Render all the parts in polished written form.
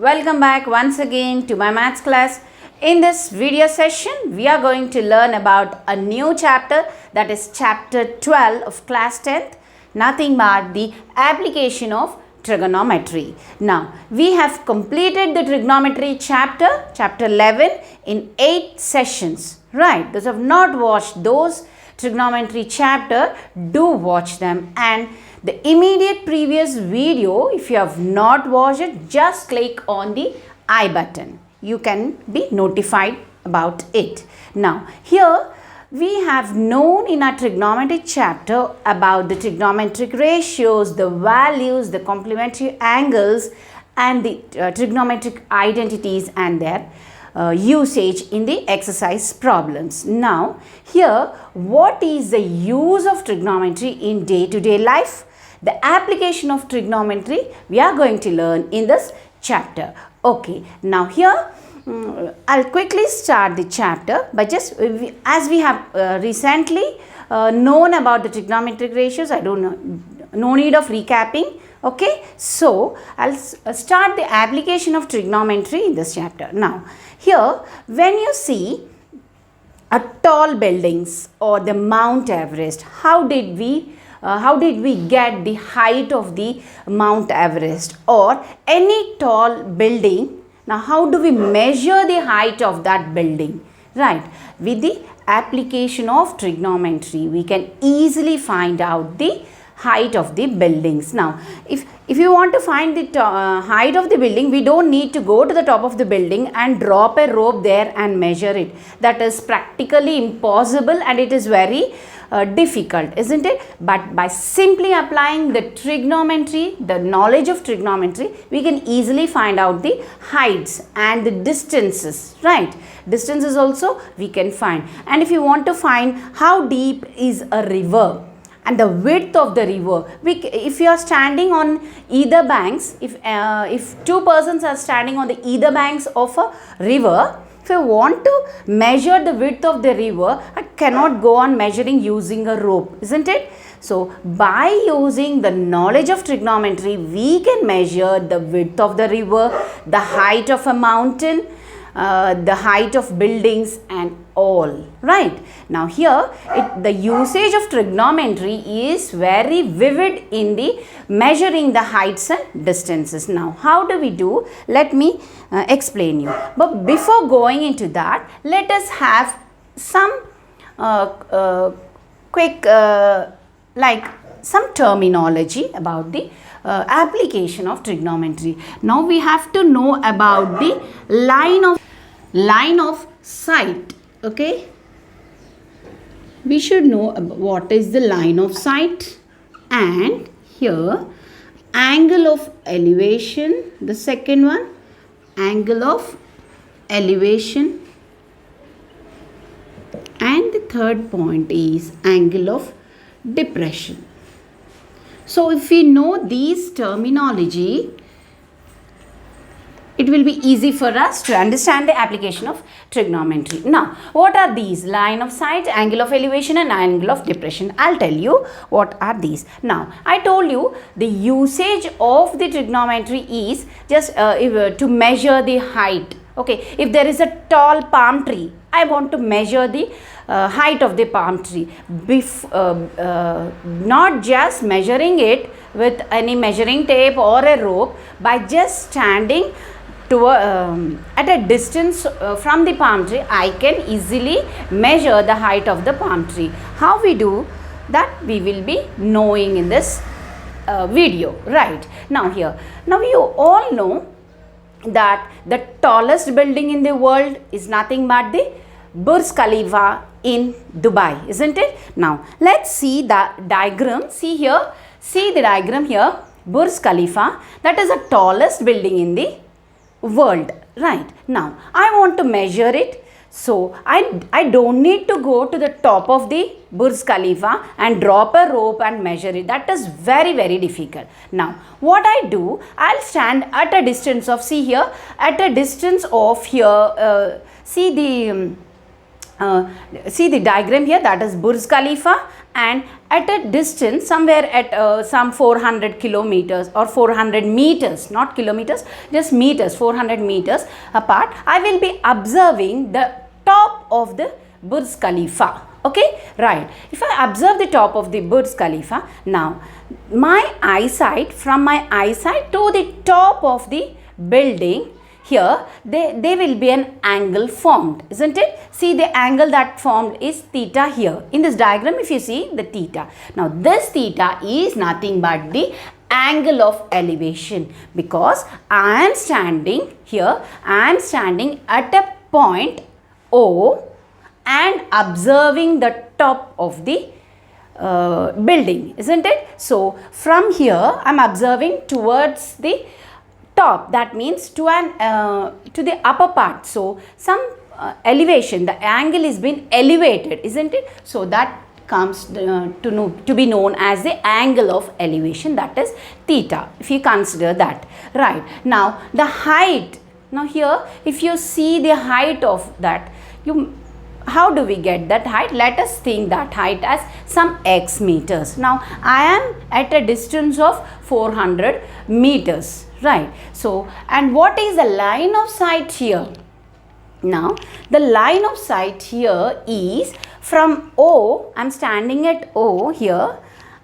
Welcome back once again to my maths class. In this video session, we are going to learn about a new chapter, that is chapter 12 of class 10th, nothing but the application of trigonometry. Now, we have completed the trigonometry chapter 11 in 8 sessions, right? Those who have not watched those trigonometry chapter, do watch them, and the immediate previous video, if you have not watched it, just click on the I button. You can be notified about it. Now, here we have known in our trigonometry chapter about the trigonometric ratios, the values, the complementary angles, and the trigonometric identities and their usage in the exercise problems. Now, here, what is the use of trigonometry in day-to-day life? The application of trigonometry we are going to learn in this chapter. Okay, now here I'll quickly start the chapter by just as we have recently known about the trigonometric ratios. I don't know, no need of recapping. Okay, so I'll start the application of trigonometry in this chapter. Now, here when you see a tall buildings or the Mount Everest, how did we get the height of the Mount Everest or any tall building? Now, how do we measure the height of that building? Right, with the application of trigonometry, we can easily find out the height of the buildings. Now, if you want to find the height of the building, we don't need to go to the top of the building and drop a rope there and measure it. That is practically impossible and it is very difficult, isn't it? But by simply applying the trigonometry, the knowledge of trigonometry, we can easily find out the heights and the distances, right? Distances also we can find. And if you want to find how deep is a river and the width of the river, if you are standing on either banks, if two persons are standing on the either banks of a river, if I want to measure the width of the river, I cannot go on measuring using a rope, isn't it? So, by using the knowledge of trigonometry, we can measure the width of the river, the height of a mountain, the height of buildings and all, right? Now, here the usage of trigonometry is very vivid in the measuring the heights and distances. Now, how do we do? Let me explain you. But before going into that, let us have some quick some terminology about the application of trigonometry. Now, we have to know about the line of sight. Okay, we should know what is the line of sight, and here angle of elevation, the second one, angle of elevation, and the third point is angle of depression. So, if we know these terminology, it will be easy for us to understand the application of trigonometry. Now, what are these? Line of sight, angle of elevation and angle of depression. I'll tell you what are these. Now, I told you the usage of the trigonometry is just to measure the height. Okay, if there is a tall palm tree, I want to measure the height of the palm tree. Not just measuring it with any measuring tape or a rope, by just standing at a distance from the palm tree, I can easily measure the height of the palm tree. How we do that, we will be knowing in this video, right? Now, here, now you all know that the tallest building in the world is nothing but the Burj Khalifa in Dubai, isn't it? Now, let's see the diagram. See here, see the diagram here. Burj Khalifa, that is the tallest building in the world, right? Now, I want to measure it. So, I don't need to go to the top of the Burj Khalifa and drop a rope and measure it. That is very, very difficult. Now, what I do, I'll stand at a distance of, see here, at a distance of here, see the see the diagram here, that is Burj Khalifa, and at a distance somewhere at some 400 kilometers or 400 meters, not kilometers, just meters, 400 meters apart, I will be observing the top of the Burj Khalifa. Okay, right. If I observe the top of the Burj Khalifa, now my eyesight, from my eyesight to the top of the building, here there will be an angle formed, isn't it? See, the angle that formed is theta here. In this diagram, if you see the theta. Now this theta is nothing but the angle of elevation, because I am standing here, I am standing at a point O and observing the top of the building, isn't it? So from here I am observing towards the top, that means to the upper part. So some elevation, the angle is been elevated, isn't it? So that comes to be known as the angle of elevation, that is theta, if you consider that. Right. Now the height, now here if you see the height of that, how do we get that height? Let us think that height as some x meters. Now I am at a distance of 400 meters, right? So, and what is the line of sight here? Now the line of sight here is from O, I am standing at O here,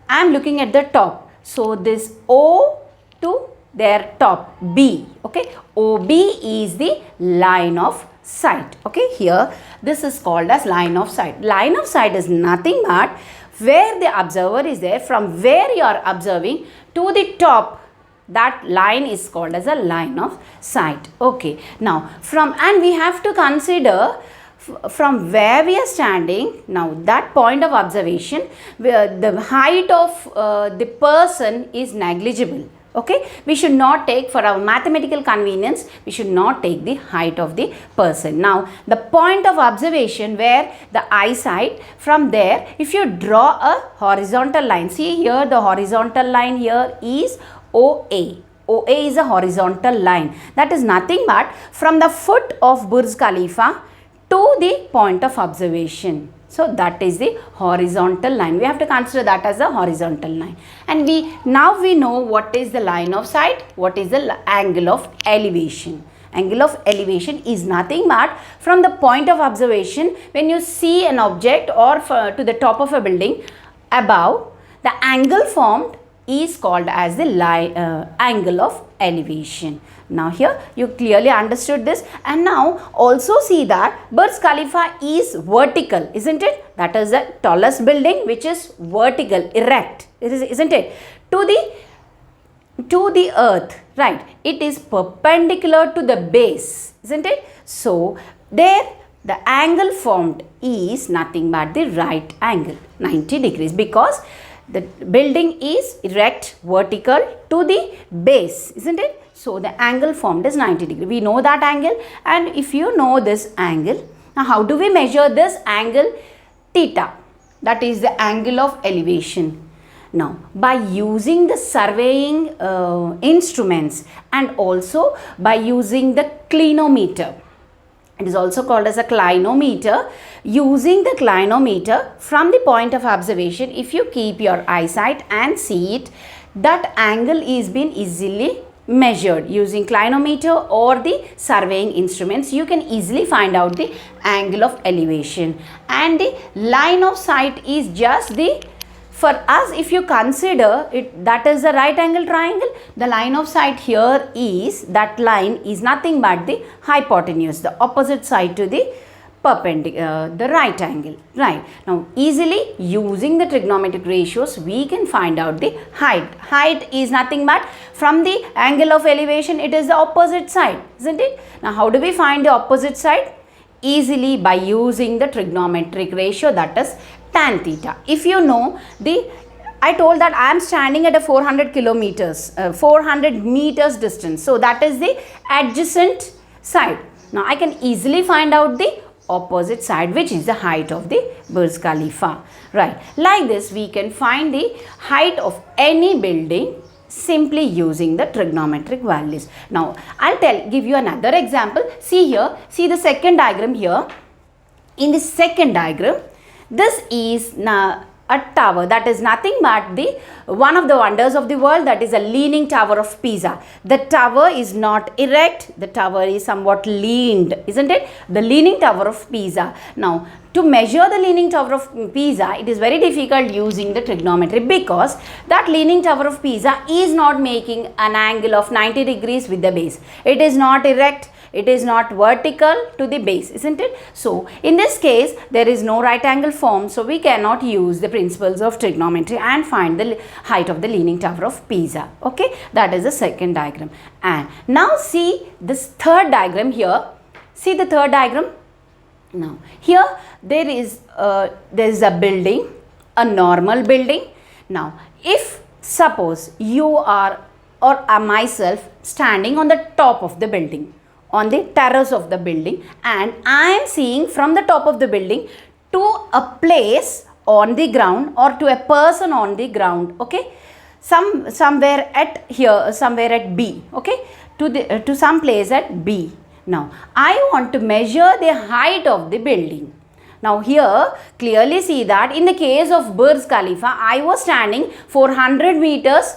I am looking at the top. So this O to their top B, okay, OB is the line of sight. Okay, here this is called as line of sight. Line of sight is nothing but where the observer is there, from where you are observing to the top, that line is called as a line of sight. Okay, now and we have to consider from where we are standing, now that point of observation, where the height of the person is negligible. Okay, we should not take, for our mathematical convenience, we should not take the height of the person. Now the point of observation where the eyesight, from there if you draw a horizontal line, see here the horizontal line here is OA. OA is a horizontal line, that is nothing but from the foot of Burj Khalifa to the point of observation. So that is the horizontal line. We have to consider that as a horizontal line. And now we know what is the line of sight, what is the angle of elevation. Angle of elevation is nothing but from the point of observation, when you see an object or to the top of a building above, the angle formed is called as the angle of elevation. Now here you clearly understood this, and now also see that Burj Khalifa is vertical, isn't it? That is the tallest building which is vertical, erect, isn't it? To the earth, right? It is perpendicular to the base, isn't it? So there the angle formed is nothing but the right angle, 90 degrees, because the building is erect, vertical to the base, isn't it? So the angle formed is 90 degrees. We know that angle, and if you know this angle, now how do we measure this angle? Theta, that is the angle of elevation. Now by using the surveying instruments and also by using the clinometer, it is also called as a clinometer. Using the clinometer from the point of observation, if you keep your eyesight and see it, that angle is being easily measured using clinometer or the surveying instruments. You can easily find out the angle of elevation, and the line of sight is just the, for us, if you consider it, that is the right angle triangle, the line of sight here is, that line is nothing but the hypotenuse, the opposite side to the perpendicular, the right angle, right? Now easily using the trigonometric ratios, we can find out the height. Height is nothing but from the angle of elevation, it is the opposite side, isn't it? Now how do we find the opposite side? Easily by using the trigonometric ratio, that is tan theta. If you know I told that I am standing at a 400 meters distance. So that is the adjacent side. Now I can easily find out the opposite side, which is the height of the Burj Khalifa, right? Like this we can find the height of any building simply using the trigonometric values. Now I'll give you another example. See here, see the second diagram here. In the second diagram, this is a tower that is nothing but the one of the wonders of the world, that is a leaning tower of Pisa. The tower is not erect, the tower is somewhat leaned, isn't it? The leaning tower of Pisa. Now, to measure the leaning tower of Pisa, it is very difficult using the trigonometry, because that leaning tower of Pisa is not making an angle of 90 degrees with the base. It is not erect, it is not vertical to the base, isn't it? So, in this case, there is no right angle formed, so we cannot use the principles of trigonometry and find the height of the leaning tower of Pisa. Okay, that is the second diagram. And now see this third diagram here. See the third diagram. Now, here there is a building, a normal building. Now, if suppose you are or myself standing on the top of the building, on the terrace of the building, and I am seeing from the top of the building to a place on the ground or to a person on the ground, okay, somewhere at here, somewhere at B, okay, to some place at B. Now, I want to measure the height of the building. Now, here clearly see that in the case of Burj Khalifa, I was standing 400 meters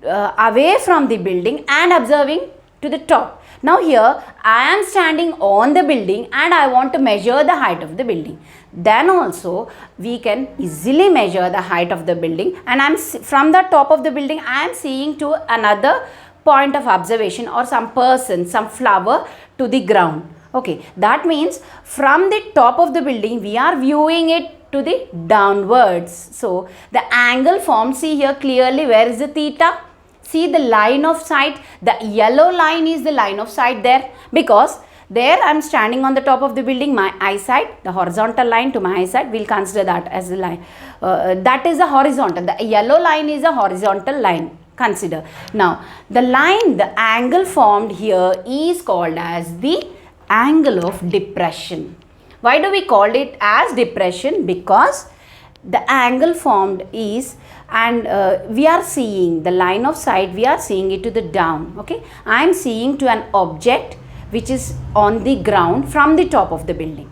away from the building and observing to the top. Now, here I am standing on the building and I want to measure the height of the building. Then also we can easily measure the height of the building, and I am from the top of the building I am seeing to another point of observation or some person, some flower to the ground. Okay, that means from the top of the building we are viewing it to the downwards. So, the angle formed, see here clearly, where is the theta? See the line of sight, the yellow line is the line of sight there, because there I am standing on the top of the building, my eyesight, the horizontal line to my eyesight, we will consider that as a line. That is a horizontal, the yellow line is a horizontal line, consider. Now, the line, the angle formed here is called as the angle of depression. Why do we call it as depression? Because the angle formed is, and we are seeing the line of sight, we are seeing it to the down, okay. I am seeing to an object which is on the ground from the top of the building.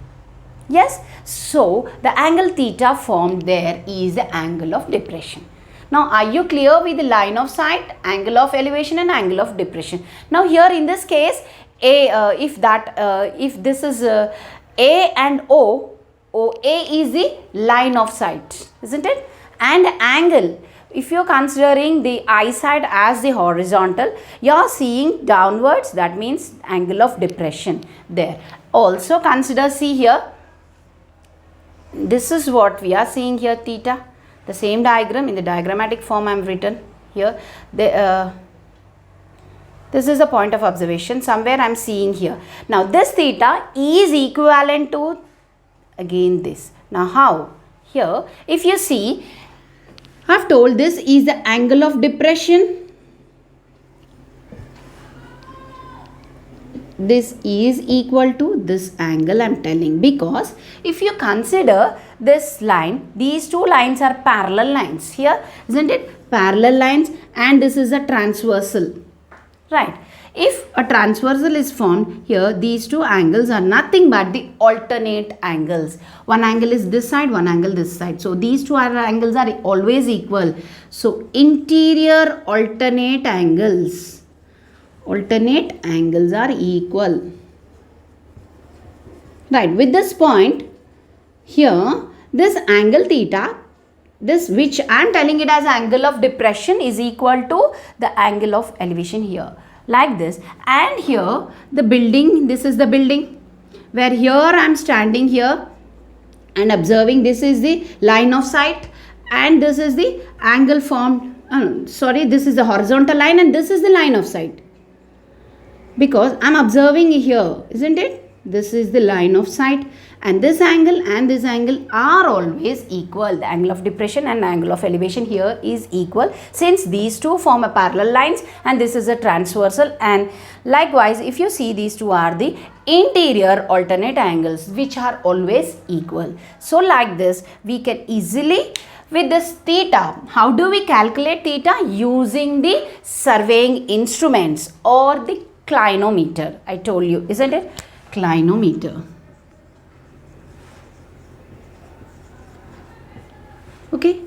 Yes, so the angle theta formed there is the angle of depression. Now, are you clear with the line of sight, angle of elevation and angle of depression? Now, here in this case, if this is A and O, OA is the line of sight, isn't it? And angle, if you are considering the eyesight as the horizontal, you are seeing downwards, that means angle of depression there. Also consider, see here, this is what we are seeing here, theta. The same diagram in the diagrammatic form I am written here. This is a point of observation, somewhere I am seeing here. Now, this theta is equivalent to again this. Now, how? Here, if you see, I have told this is the angle of depression. This is equal to this angle I am telling, because if you consider this line, these two lines are parallel lines here, isn't it? Parallel lines, and this is a transversal, right? If a transversal is formed here, these two angles are nothing but the alternate angles. One angle is this side, one angle this side. So, these two angles are always equal. So, interior alternate angles are equal. Right, with this point here, this angle theta, this which I am telling it as angle of depression, is equal to the angle of elevation here, like this. And here the building, this is the building where here I am standing here and observing, this is the line of sight and this is the angle formed, this is the horizontal line and this is the line of sight, because I am observing here, isn't it? This is the line of sight, and this angle are always equal. The angle of depression and angle of elevation here is equal, since these two form a parallel lines and this is a transversal. And likewise, if you see, these two are the interior alternate angles which are always equal. So, like this we can easily, with this theta, how do we calculate theta? Using the surveying instruments or the clinometer. I told you, isn't it? Clinometer. Okay,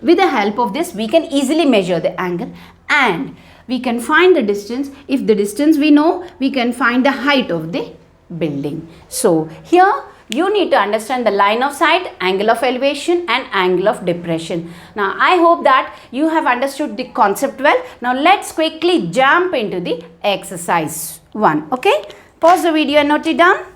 with the help of this we can easily measure the angle and we can find the distance. If the distance we know, we can find the height of the building. So here you need to understand the line of sight, angle of elevation and angle of depression. Now I hope that you have understood the concept well. Now let's quickly jump into the exercise 1. Okay, pause the video and note it down.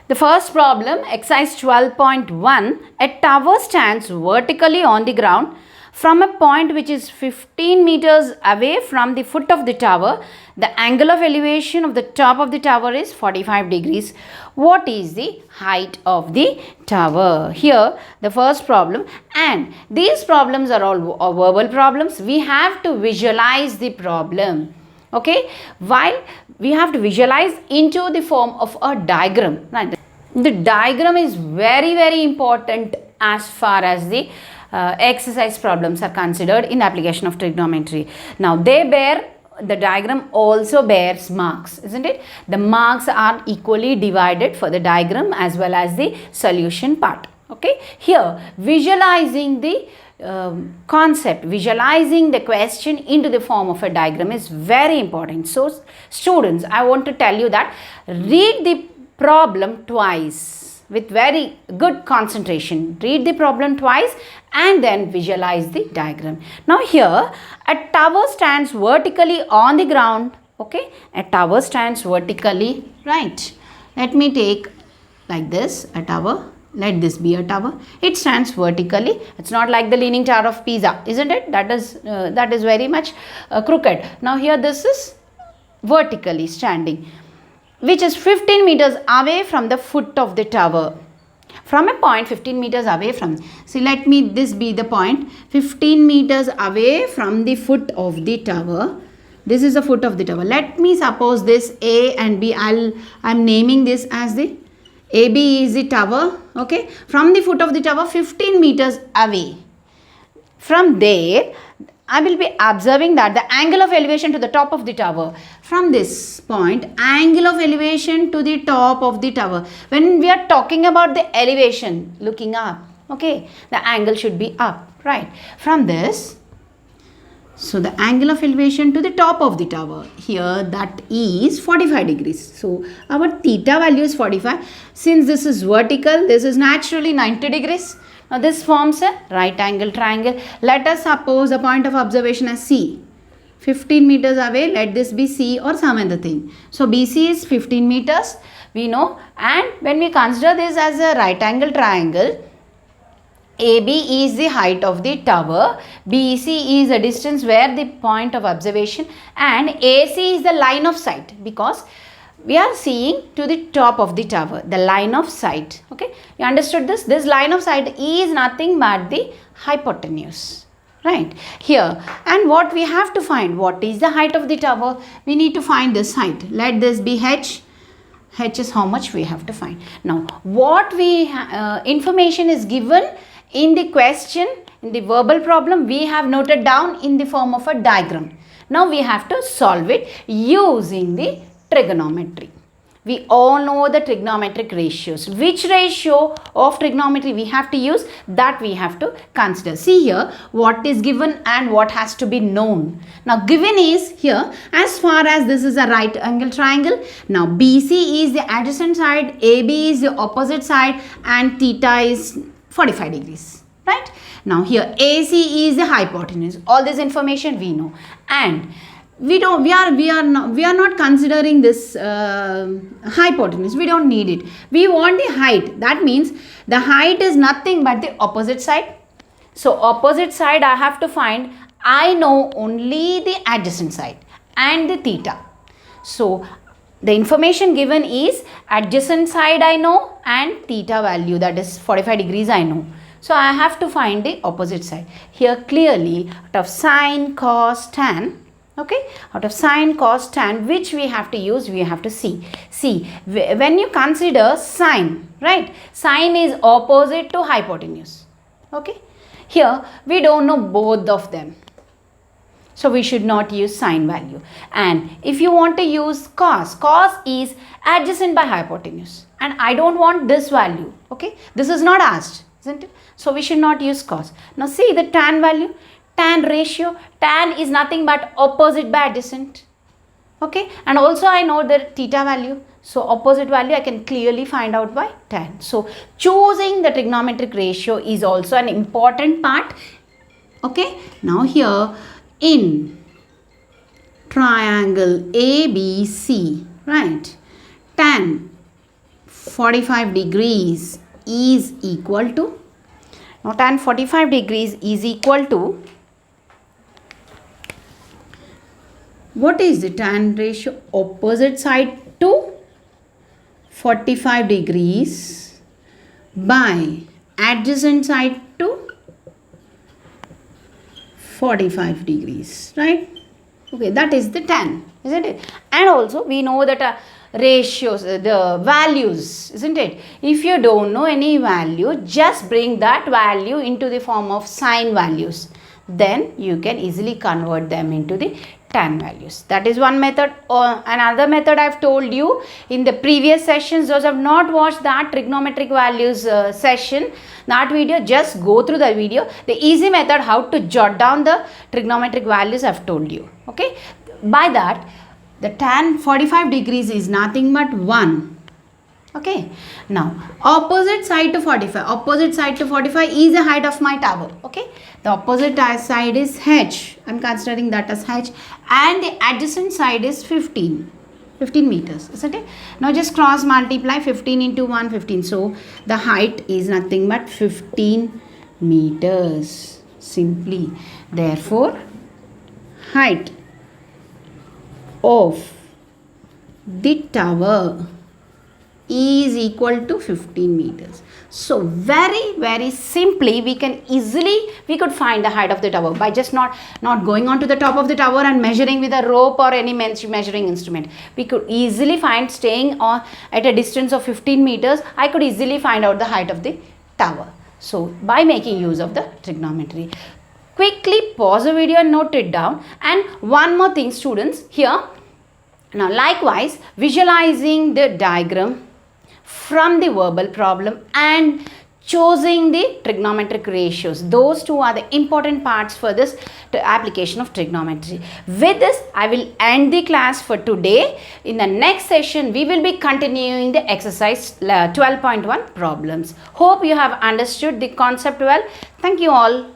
The first problem, exercise 12.1, a tower stands vertically on the ground from a point which is 15 meters away from the foot of the tower. The angle of elevation of the top of the tower is 45 degrees. What is the height of the tower? Here the first problem, and these problems are all verbal problems. We have to visualize the problem. Okay, while we have to visualize into the form of a diagram. Right? The diagram is very important as far as the exercise problems are considered in application of trigonometry. Now the diagram also bears marks, isn't it? The marks are equally divided for the diagram as well as the solution part. Okay, here visualizing the concept, visualizing the question into the form of a diagram is very important. So students, I want to tell you that read the problem twice with very good concentration. Read the problem twice and then visualize the diagram. Now here a tower stands vertically on the ground. Okay, a tower stands vertically, right? Let me take like this, a tower. Let this be a tower. It stands vertically. It's not like the Leaning Tower of Pisa, isn't it? That is very much crooked. Now here this is vertically standing, which is 15 meters away from the foot of the tower. From a point 15 meters away from, see, let me this be the point, 15 meters away from the foot of the tower. This is the foot of the tower. Let me suppose this A and B. I'm naming this as the AB is the tower. Okay, from the foot of the tower 15 meters away. From there I will be observing that the angle of elevation to the top of the tower, from this point, angle of elevation to the top of the tower. When we are talking about the elevation, looking up, okay, the angle should be up, right? From this, so the angle of elevation to the top of the tower, here that is 45 degrees. So our theta value is 45. Since this is vertical, this is naturally 90 degrees. Now this forms a right angle triangle. Let us suppose a point of observation as C. 15 meters away, let this be C or some other thing. So BC is 15 meters, we know. And when we consider this as a right angle triangle, AB is the height of the tower, BC is the distance where the point of observation, and AC is the line of sight, because we are seeing to the top of the tower, the line of sight. Okay, you understood this? This line of sight is nothing but the hypotenuse, right? Here, and what we have to find, what is the height of the tower? We need to find this height. Let this be H. H is how much we have to find. Now, what information is given in the question, in the verbal problem, we have noted down in the form of a diagram. Now we have to solve it using the trigonometry. We all know the trigonometric ratios. Which ratio of trigonometry we have to use, that we have to consider. See here what is given and what has to be known. Now given is here, as far as this is a right angle triangle, now BC is the adjacent side, AB is the opposite side, and theta is 45 degrees, right? Now here AC is the hypotenuse. All this information we know, and we are not considering this hypotenuse. We don't need it. We want the height. That means the height is nothing but the opposite side. So opposite side I have to find. I know only the adjacent side and the theta. So the information given is adjacent side I know and theta value, that is 45 degrees I know. So I have to find the opposite side. Here clearly out of sine, cos, tan, okay, out of sine, cos, tan, which we have to use, we have to see. See, when you consider sine, right, sine is opposite to hypotenuse, okay. Here we don't know both of them, so we should not use sine value. And if you want to use cos, cos is adjacent by hypotenuse, and I don't want this value, okay, this is not asked. isn't it? So we should not use cos. Now see the tan value, tan ratio. Tan is nothing but opposite by adjacent. Okay, and also I know the theta value. So opposite value I can clearly find out by tan. So choosing the trigonometric ratio is also an important part. Okay, now here in triangle ABC, right, tan 45 degrees is equal to, now tan 45 degrees is equal to, what is the tan ratio? Opposite side to 45 degrees by adjacent side to 45 degrees, right? Okay, that is the tan, isn't it? And also we know that ratios, the values, isn't it? If you don't know any value, just bring that value into the form of sine values. Then you can easily convert them into the tan values. That is one method. Another method I have told you in the previous sessions. Those have not watched that trigonometric values session, that video, just go through the video. The easy method how to jot down the trigonometric values I have told you. Okay, by that the tan 45 degrees is nothing but 1. Okay, now opposite side to 45 is the height of my tower. Okay, the opposite side is h, I am considering that as h, and the adjacent side is 15 meters, isn't it? Now just cross multiply 15 into 1, 15. So the height is nothing but 15 meters simply. Therefore height of the tower is equal to 15 meters. So very simply we could find the height of the tower by just not going on to the top of the tower and measuring with a rope or any measuring instrument. We could easily find, staying on at a distance of 15 meters, I could easily find out the height of the tower. So by making use of the trigonometry. Quickly pause the video and note it down. And one more thing, students, here, now likewise visualizing the diagram from the verbal problem and choosing the trigonometric ratios. Those two are the important parts for this application of trigonometry. With this, I will end the class for today. In the next session, we will be continuing the exercise 12.1 problems. Hope you have understood the concept well. Thank you all.